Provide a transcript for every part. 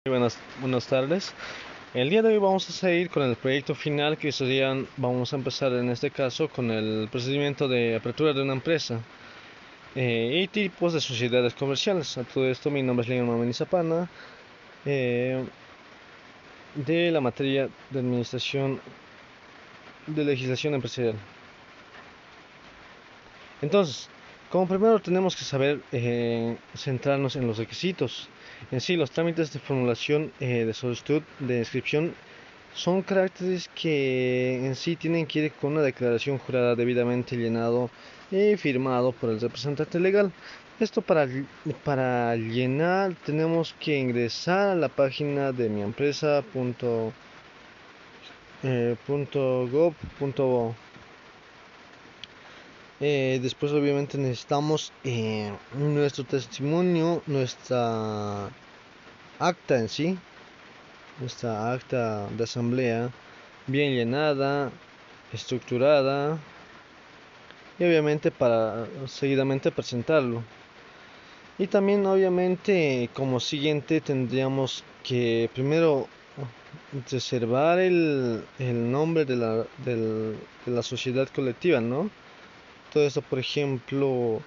Buenas tardes. El día de hoy vamos a seguir con el proyecto final que serían, vamos a empezar en este caso con el procedimiento de apertura de una empresa y tipos de sociedades comerciales. A todo esto mi nombre es Leon Mameni eh, de la materia de administración de legislación empresarial. Entonces, como primero tenemos que saber centrarnos en los requisitos. En sí, los trámites de formulación de solicitud de inscripción son caracteres que en sí tienen que ir con una declaración jurada debidamente llenado y firmado por el representante legal. Esto para llenar tenemos que ingresar a la página de mi empresa .gov.bo. Después obviamente necesitamos nuestro testimonio, nuestra acta en sí, nuestra acta de asamblea bien llenada, estructurada y obviamente para seguidamente presentarlo. Y también obviamente como siguiente tendríamos que primero reservar el nombre de la sociedad colectiva, ¿no? Todo esto, por ejemplo,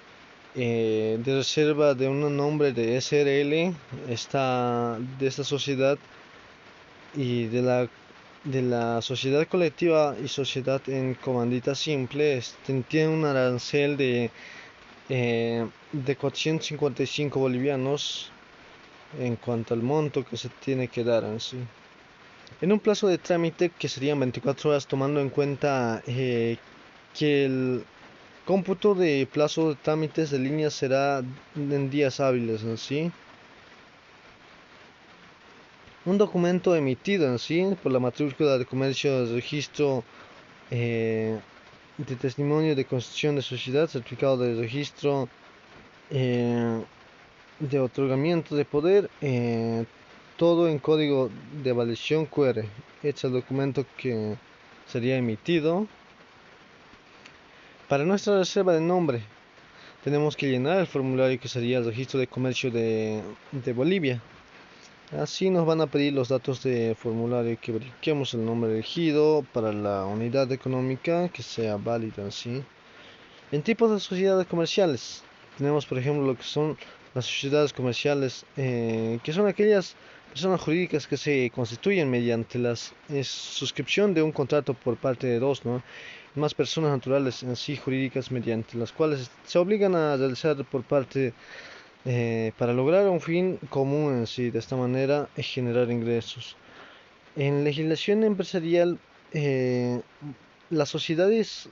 de reserva de un nombre de SRL, de esta sociedad y de la sociedad colectiva y sociedad en comandita simple, tiene un arancel de 455 bolivianos en cuanto al monto que se tiene que dar en sí. En un plazo de trámite que serían 24 horas, tomando en cuenta que el cómputo de plazo de trámites de línea será en días hábiles en sí. Un documento emitido en sí por la matrícula de comercio de registro eh, de testimonio de constitución de sociedad, certificado de registro eh, de otorgamiento de poder, todo en código de validación QR. Este es el documento que sería emitido. Para nuestra reserva de nombre, tenemos que llenar el formulario que sería el registro de comercio de Bolivia. Así nos van a pedir los datos de formulario que verifiquemos el nombre elegido para la unidad económica que sea válida así. En tipos de sociedades comerciales, tenemos por ejemplo lo que son las sociedades comerciales, que son aquellas personas jurídicas que se constituyen mediante la suscripción de un contrato por parte de dos, ¿no? Más personas naturales en sí jurídicas mediante las cuales se obligan a realizar por parte para lograr un fin común en sí, de esta manera generar ingresos. En legislación empresarial, las sociedades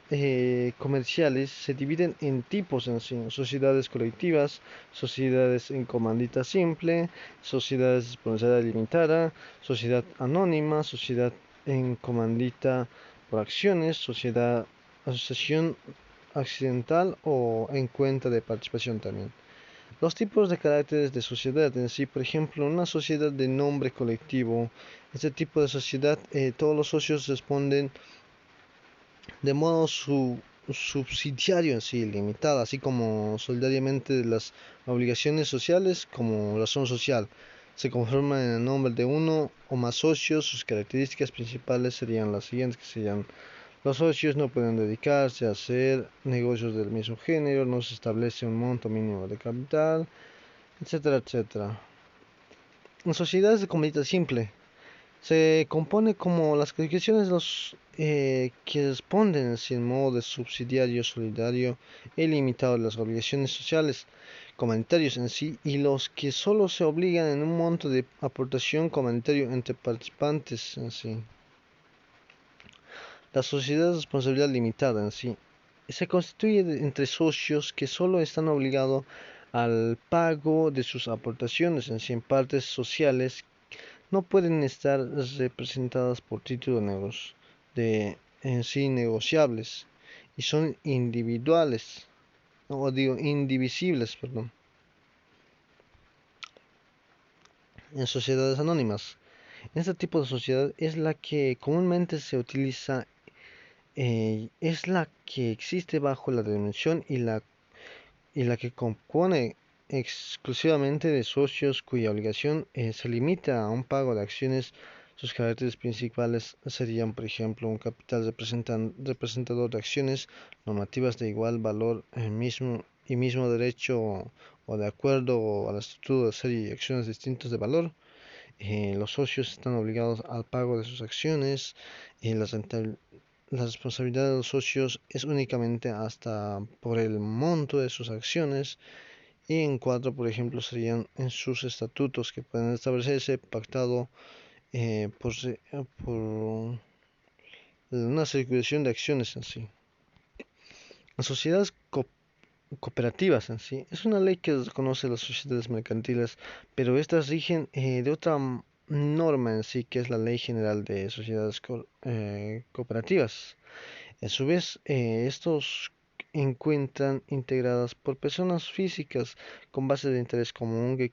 comerciales se dividen en tipos en sí: sociedades colectivas, sociedades en comandita simple, sociedades de responsabilidad limitada, sociedad anónima, sociedad en comandita por acciones, sociedad, asociación accidental o en cuenta de participación también. Los tipos de caracteres de sociedad en sí, por ejemplo, una sociedad de nombre colectivo. Este tipo de sociedad, todos los socios responden de modo subsidiario en sí, limitado, así como solidariamente de las obligaciones sociales como razón social. Se conforman en el nombre de uno o más socios. Sus características principales serían las siguientes, que serían: los socios no pueden dedicarse a hacer negocios del mismo género, no se establece un monto mínimo de capital, etcétera, etcétera. En sociedades de comunidad simple, se compone como las calificaciones de los que responden sin modo de subsidiario, solidario e ilimitado de las obligaciones sociales, comunitarios en sí, y los que solo se obligan en un monto de aportación comunitario entre participantes en sí. La sociedad de responsabilidad limitada en sí se constituye entre socios que solo están obligados al pago de sus aportaciones en sí en partes sociales. No pueden estar representadas por títulos de en sí negociables y son individuales, o digo indivisibles, perdón. En sociedades anónimas, este tipo de sociedad es la que comúnmente se utiliza, es la que existe bajo la dimensión y la que compone exclusivamente de socios cuya obligación se limita a un pago de acciones. Sus caracteres principales serían, por ejemplo, un capital representador de acciones normativas de igual valor mismo derecho o de acuerdo a la estructura de serie y acciones distintas de valor. Los socios están obligados al pago de sus acciones. La responsabilidad de los socios es únicamente hasta por el monto de sus acciones. Y en cuatro, por ejemplo, serían en sus estatutos que pueden establecerse pactado por una circulación de acciones en sí. Las sociedades cooperativas en sí es una ley que reconoce las sociedades mercantiles, pero estas rigen de otra norma en sí, que es la Ley General de Sociedades Cooperativas. A su vez, estos encuentran integradas por personas físicas con base de interés común que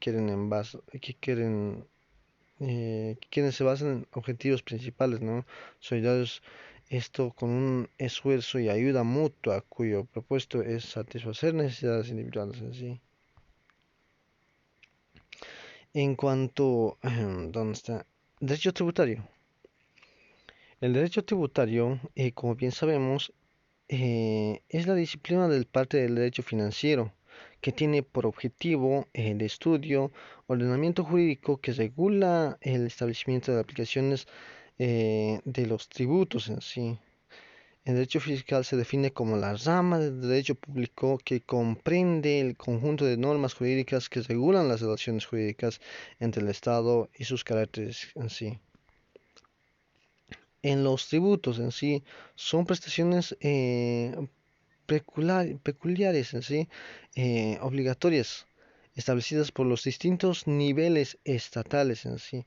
se basan en objetivos principales, ¿no? Solidarios, esto con un esfuerzo y ayuda mutua cuyo propósito es satisfacer necesidades individuales en sí. En cuanto, ¿dónde está? Derecho tributario. El derecho tributario, como bien sabemos, es la disciplina del parte del derecho financiero, que tiene por objetivo el estudio, ordenamiento jurídico que regula el establecimiento de aplicaciones de los tributos en sí. El derecho fiscal se define como la rama del derecho público que comprende el conjunto de normas jurídicas que regulan las relaciones jurídicas entre el Estado y sus caracteres en sí. En los tributos en sí son prestaciones peculiares en sí, obligatorias, establecidas por los distintos niveles estatales en sí,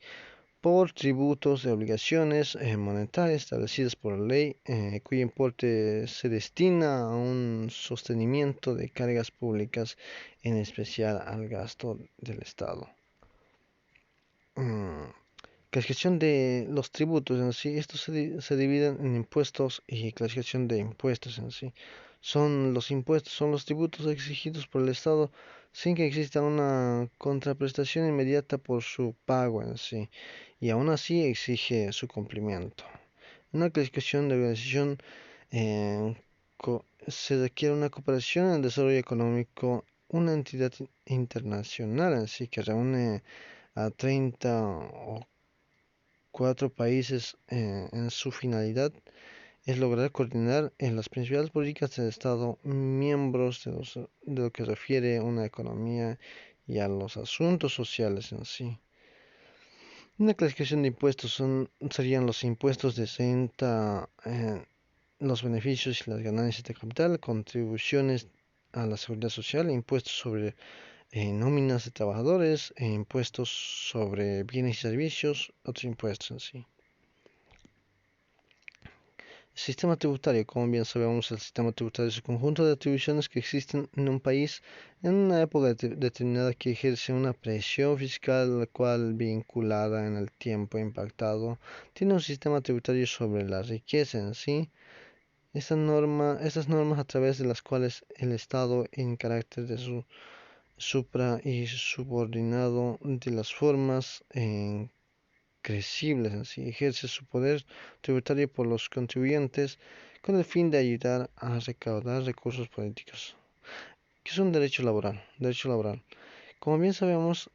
por tributos de obligaciones monetarias establecidas por la ley, cuyo importe se destina a un sostenimiento de cargas públicas, en especial al gasto del Estado. Mm, Clasificación de los tributos en sí, estos se dividen en impuestos y clasificación de impuestos en sí. Son los tributos exigidos por el Estado sin que exista una contraprestación inmediata por su pago en sí, y aún así exige su cumplimiento. En una clasificación de organización se requiere una cooperación en el desarrollo económico, una entidad internacional en sí que reúne a 30 o cuatro países en su finalidad es lograr coordinar en las principales políticas del Estado miembros de lo que refiere a una economía y a los asuntos sociales en sí. Una clasificación de impuestos serían los impuestos de renta, los beneficios y las ganancias de capital, contribuciones a la seguridad social, impuestos sobre nóminas de trabajadores, impuestos sobre bienes y servicios, otros impuestos en sí. Sistema tributario, como bien sabemos, el sistema tributario es un conjunto de atribuciones que existen en un país en una época determinada que ejerce una presión fiscal, la cual, vinculada en el tiempo impactado, tiene un sistema tributario sobre la riqueza en sí. Estas normas a través de las cuales el Estado, en carácter de su supra y subordinado de las formas en crecibles en sí, ejerce su poder tributario por los contribuyentes con el fin de ayudar a recaudar recursos políticos. ¿Qué es un derecho laboral? Derecho laboral. Como bien sabemos,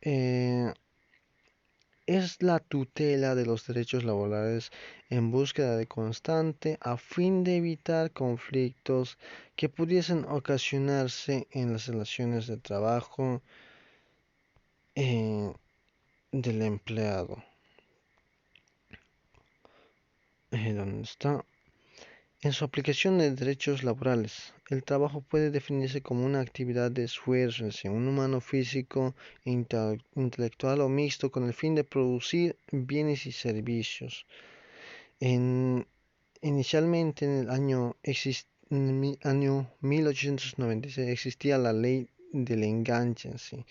es la tutela de los derechos laborales en búsqueda de constante a fin de evitar conflictos que pudiesen ocasionarse en las relaciones de trabajo eh, del empleado. ¿Dónde está? En su aplicación de derechos laborales, el trabajo puede definirse como una actividad de esfuerzo en un humano físico, intelectual o mixto con el fin de producir bienes y servicios. Inicialmente, en el año 1896 existía la ley del enganche, en sí,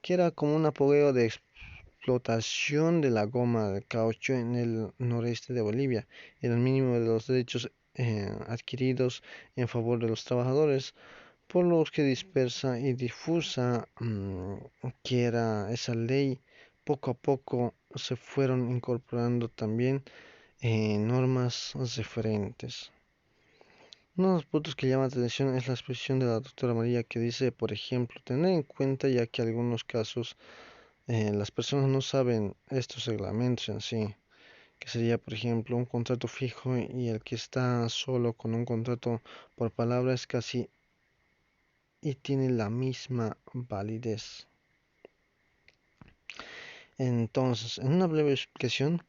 que era como un apogeo de explotación de la goma de caucho en el noreste de Bolivia. Era el mínimo de los derechos adquiridos en favor de los trabajadores por los que dispersa y difusa que era esa ley, poco a poco se fueron incorporando también normas diferentes. Uno de los puntos que llama la atención es la expresión de la doctora María que dice, por ejemplo, tener en cuenta ya que en algunos casos las personas no saben estos reglamentos en sí, que sería, por ejemplo, un contrato fijo y el que está solo con un contrato por palabra es casi y tiene la misma validez. Entonces, en una breve explicación,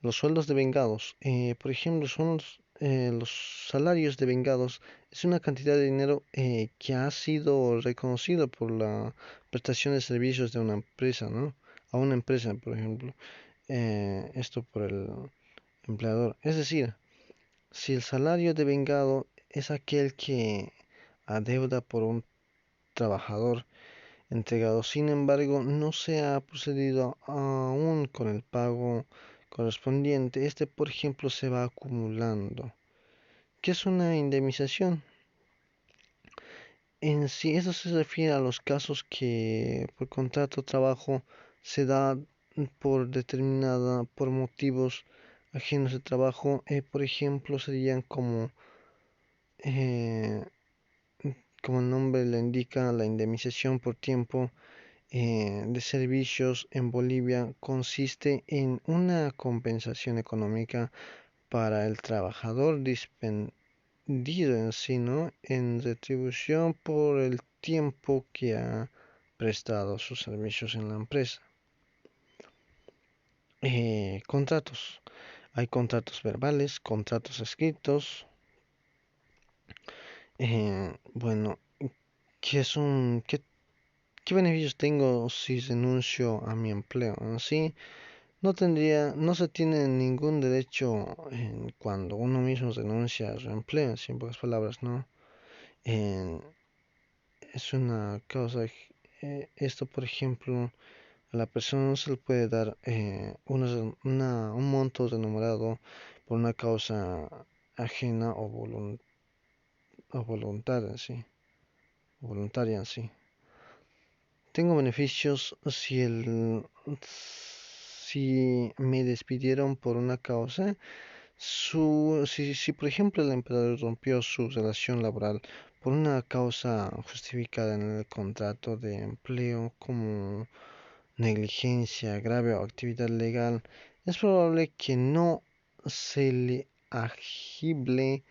los sueldos de vengados, por ejemplo, son los salarios de vengados, es una cantidad de dinero que ha sido reconocido por la prestación de servicios de una empresa, ¿no? A una empresa, por ejemplo, esto por el empleador. Es decir, si el salario de vengado es aquel que adeuda por un trabajador entregado. Sin embargo, no se ha procedido aún con el pago correspondiente. Este, por ejemplo, se va acumulando. ¿Qué es una indemnización? En sí, eso se refiere a los casos que por contrato de trabajo se da por motivos ajenos al trabajo. Por ejemplo, serían eh, como el nombre le indica, la indemnización por tiempo de servicios en Bolivia consiste en una compensación económica para el trabajador dispendido en sí, ¿no? En retribución por el tiempo que ha prestado sus servicios en la empresa. Contratos. Hay contratos verbales, contratos escritos. Bueno, ¿qué es qué beneficios tengo si renuncio a mi empleo? Así, no se tiene ningún derecho cuando uno mismo renuncia a su empleo, en pocas palabras, ¿no? En- es una causa, esto por ejemplo, a la persona no se le puede dar un monto remunerado por una causa ajena o voluntaria, sí, voluntaria en sí. Tengo beneficios si me despidieron por una causa. Si por ejemplo el empleador rompió su relación laboral por una causa justificada en el contrato de empleo como negligencia grave o actividad legal, es probable que no se le agible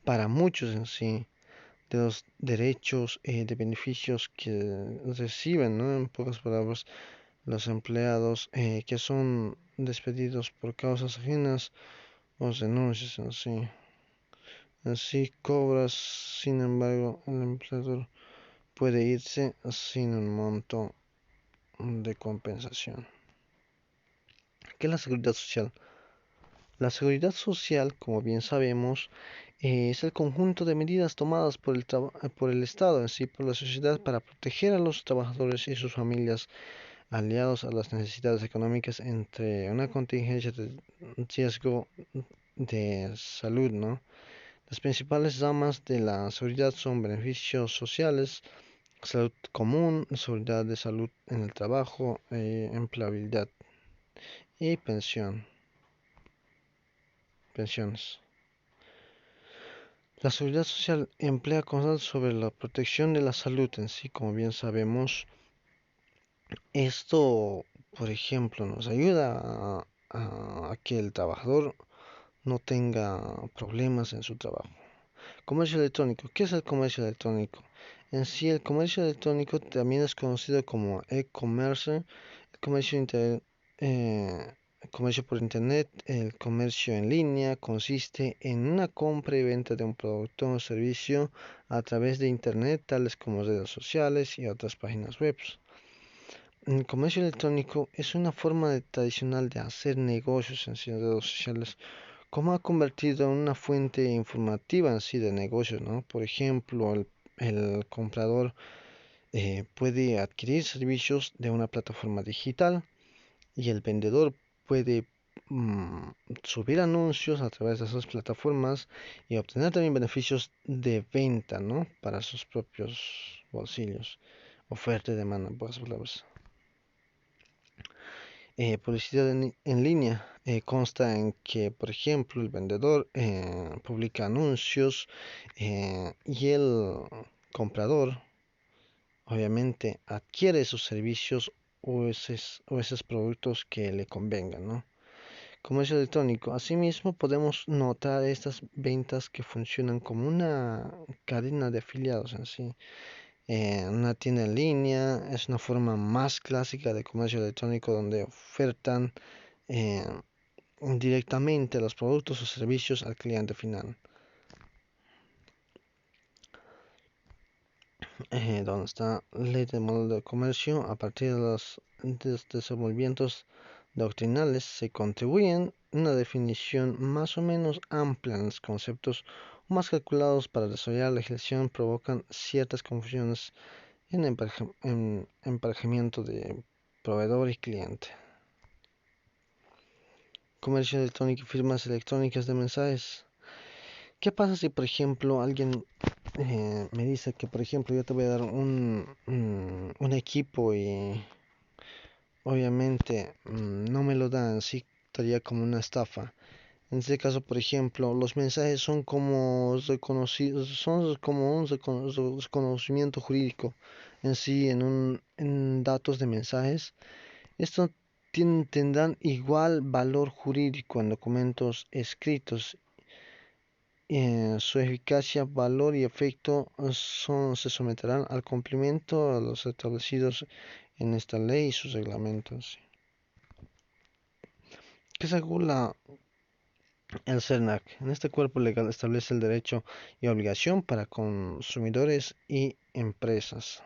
para muchos en sí de los derechos de beneficios que reciben, ¿no? En pocas palabras, los empleados que son despedidos por causas ajenas o denuncias en sí. Así cobras, sin embargo, el empleador puede irse sin un monto de compensación. ¿Qué es la seguridad social? La seguridad social, como bien sabemos, es el conjunto de medidas tomadas por el Estado, en sí por la sociedad, para proteger a los trabajadores y sus familias aliados a las necesidades económicas entre una contingencia de riesgo de salud, ¿no? Las principales ramas de la seguridad son beneficios sociales, salud común, seguridad de salud en el trabajo, empleabilidad y pensiones. La seguridad social emplea conceptos sobre la protección de la salud en sí, como bien sabemos. Esto, por ejemplo, nos ayuda a que el trabajador no tenga problemas en su trabajo. Comercio electrónico. ¿Qué es el comercio electrónico? En sí, el comercio electrónico también es conocido como e-commerce, el comercio por internet. El comercio en línea consiste en una compra y venta de un producto o servicio a través de internet, tales como redes sociales y otras páginas web. El comercio electrónico es una forma tradicional de hacer negocios en redes sociales, como ha convertido en una fuente informativa en sí de negocios, ¿no? Por ejemplo, el comprador puede adquirir servicios de una plataforma digital y el vendedor puede mm, subir anuncios a través de esas plataformas y obtener también beneficios de venta, ¿no? Para sus propios bolsillos. Oferta y demanda, en pocas palabras. Publicidad en línea consta en que, por ejemplo, el vendedor publica anuncios y el comprador obviamente adquiere sus servicios o esos productos que le convengan, ¿no? Comercio electrónico. Asimismo, podemos notar estas ventas que funcionan como una cadena de afiliados en sí. Una tienda en línea es una forma más clásica de comercio electrónico donde ofertan eh, directamente los productos o servicios al cliente final. Donde está ley del modelo de comercio, a partir de los desenvolvimientos doctrinales se contribuyen una definición más o menos amplia en los conceptos más calculados para desarrollar la legislación provocan ciertas confusiones en emparejamiento de proveedor y cliente. Comercio electrónico y firmas electrónicas de mensajes. ¿Qué pasa si, por ejemplo, alguien me dice que, por ejemplo, yo te voy a dar un equipo y obviamente no me lo dan, sí estaría como una estafa? En este caso, por ejemplo, los mensajes son como reconocidos, son como un reconocimiento jurídico en sí, en datos de mensajes. Estos tendrán igual valor jurídico en documentos escritos. Su eficacia, valor y efecto se someterán al cumplimiento a los establecidos en esta ley y sus reglamentos. ¿Qué se regula el CERNAC? En este cuerpo legal establece el derecho y obligación para consumidores y empresas.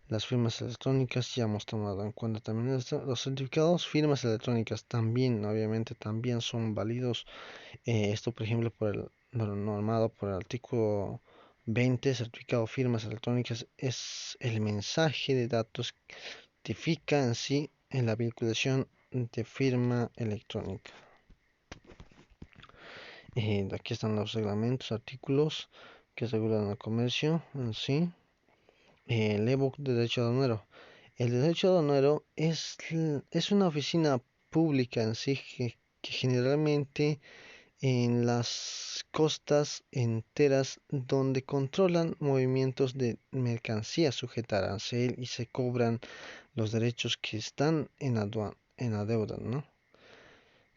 Las firmas electrónicas ya hemos tomado en cuenta también los certificados, firmas electrónicas también, obviamente, también son válidos. Esto, por ejemplo, normado por el artículo 20, certificado de firmas electrónicas, es el mensaje de datos que certifica en sí en la vinculación de firma electrónica. Aquí están los reglamentos, artículos que regulan el comercio en sí. El ebook de derecho aduanero. El derecho aduanero es una oficina pública en sí que generalmente en las costas enteras donde controlan movimientos de mercancías sujeta a arancel y se cobran los derechos que están en la deuda, ¿no?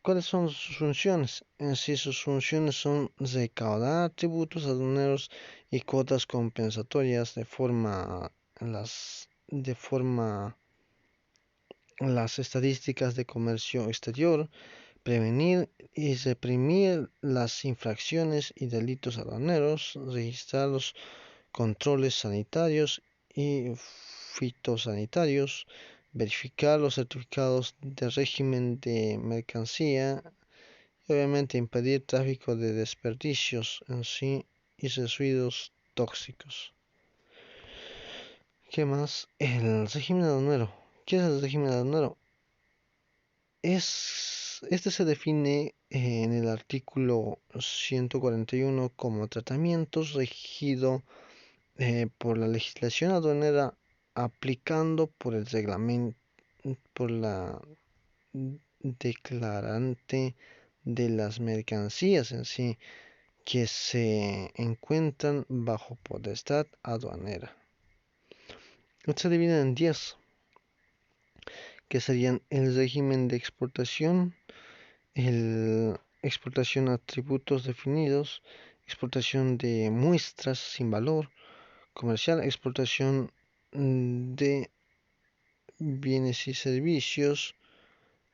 ¿Cuáles son sus funciones? En sí, sus funciones son recaudar tributos aduaneros y cuotas compensatorias de forma las estadísticas de comercio exterior, prevenir y reprimir las infracciones y delitos aduaneros, registrar los controles sanitarios y fitosanitarios, verificar los certificados de régimen de mercancía y obviamente impedir tráfico de desperdicios en sí y residuos tóxicos. ¿Qué más? El régimen aduanero. ¿Qué es el régimen aduanero? Este se define en el artículo 141 como tratamientos regido por la legislación aduanera aplicando por el reglamento, por la declarante de las mercancías en sí que se encuentran bajo potestad aduanera. Esto se divide en 10, que serían el régimen de exportación, el exportación a tributos definidos, exportación de muestras sin valor comercial, exportación de bienes y servicios,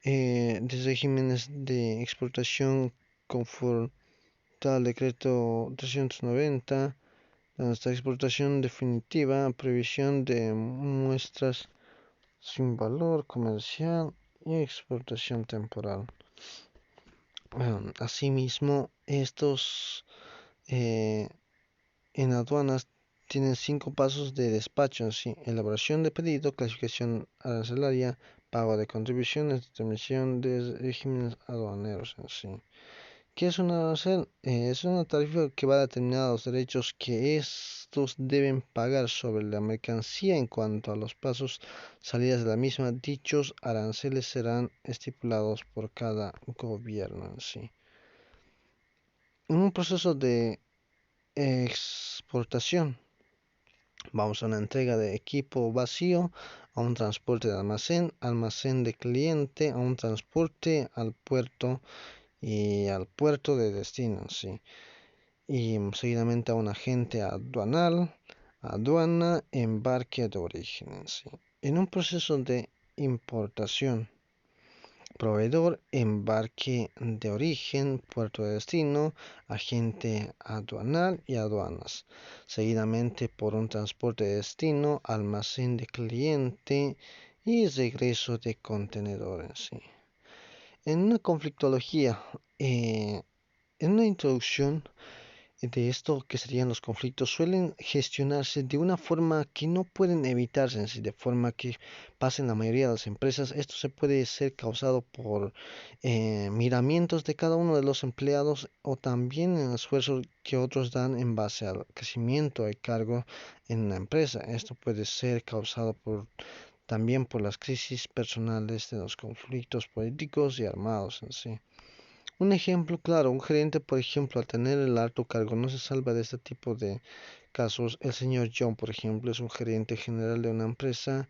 de regímenes de exportación conforme al decreto 390, hasta exportación definitiva, previsión de muestras sin valor comercial y exportación temporal. Asimismo, estos en aduanas tienen 5 pasos de despacho, ¿sí? Elaboración de pedido, clasificación arancelaria, pago de contribuciones, determinación de regímenes aduaneros en sí. ¿Qué es un arancel? Es una tarifa que va a determinar los derechos que estos deben pagar sobre la mercancía en cuanto a los pasos, salidas de la misma. Dichos aranceles serán estipulados por cada gobierno en sí. En un proceso de exportación, vamos a una entrega de equipo vacío, a un transporte de almacén, almacén de cliente, a un transporte al puerto de destino, sí. Y seguidamente a un agente aduanal, aduana, embarque de origen, sí. En un proceso de importación, proveedor, embarque de origen, puerto de destino, agente aduanal y aduanas. Seguidamente por un transporte de destino, almacén de cliente y regreso de contenedor en sí. En una conflictología, en una introducción de esto que serían los conflictos, suelen gestionarse de una forma que no pueden evitarse, en sí, de forma que pasa en la mayoría de las empresas. Esto se puede ser causado por miramientos de cada uno de los empleados o también en esfuerzos que otros dan en base al crecimiento de cargo en la empresa. Esto puede ser causado también por las crisis personales de los conflictos políticos y armados en sí. Un ejemplo claro, un gerente, por ejemplo, al tener el alto cargo no se salva de este tipo de casos. El señor John, por ejemplo, es un gerente general de una empresa,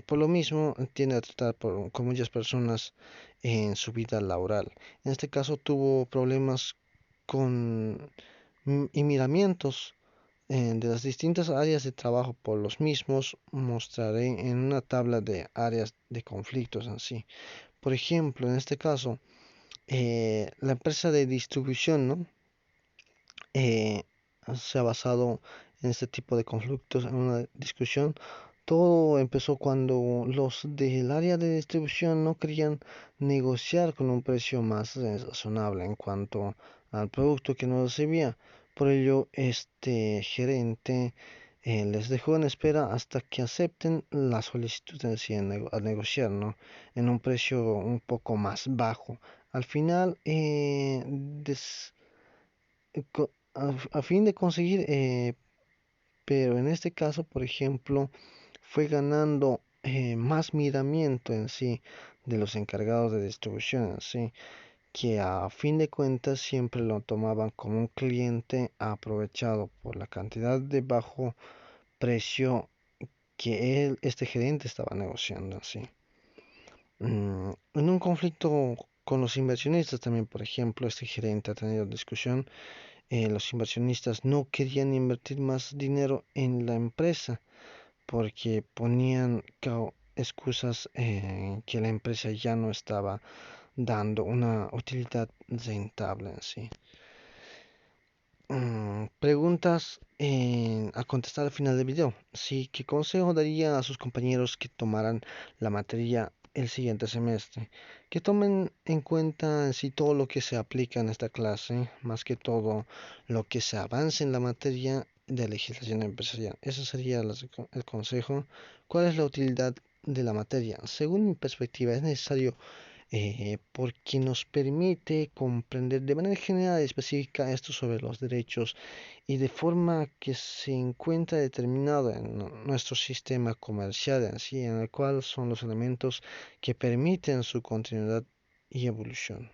por lo mismo tiende a tratar con muchas personas en su vida laboral. En este caso tuvo problemas con y miramientos de las distintas áreas de trabajo por los mismos. Mostraré en una tabla de áreas de conflictos así. Por ejemplo, en este caso, la empresa de distribución, ¿no? Eh, Se ha basado en este tipo de conflictos, en una discusión. Todo empezó cuando los del área de distribución no querían negociar con un precio más razonable en cuanto al producto que no recibía. Por ello, este gerente les dejó en espera hasta que acepten la solicitud en sí a negociar, ¿no? En un precio un poco más bajo. Al final, a fin de conseguir, pero en este caso, por ejemplo, fue ganando más miramiento en sí de los encargados de distribución en sí, que a fin de cuentas siempre lo tomaban como un cliente aprovechado por la cantidad de bajo precio que este gerente estaba negociando en sí. En un conflicto con los inversionistas también, por ejemplo, este gerente ha tenido discusión. Los inversionistas no querían invertir más dinero en la empresa porque ponían excusas que la empresa ya no estaba dando una utilidad rentable en sí. Preguntas a contestar al final del video. Sí, ¿qué consejo daría a sus compañeros que tomaran la materia el siguiente semestre? Que tomen en cuenta en sí todo lo que se aplica en esta clase, más que todo lo que se avance en la materia de legislación empresarial. Ese sería el consejo. ¿Cuál es la utilidad de la materia? Según mi perspectiva, es necesario porque nos permite comprender de manera general y específica esto sobre los derechos y de forma que se encuentra determinado en nuestro sistema comercial en sí, en el cual son los elementos que permiten su continuidad y evolución.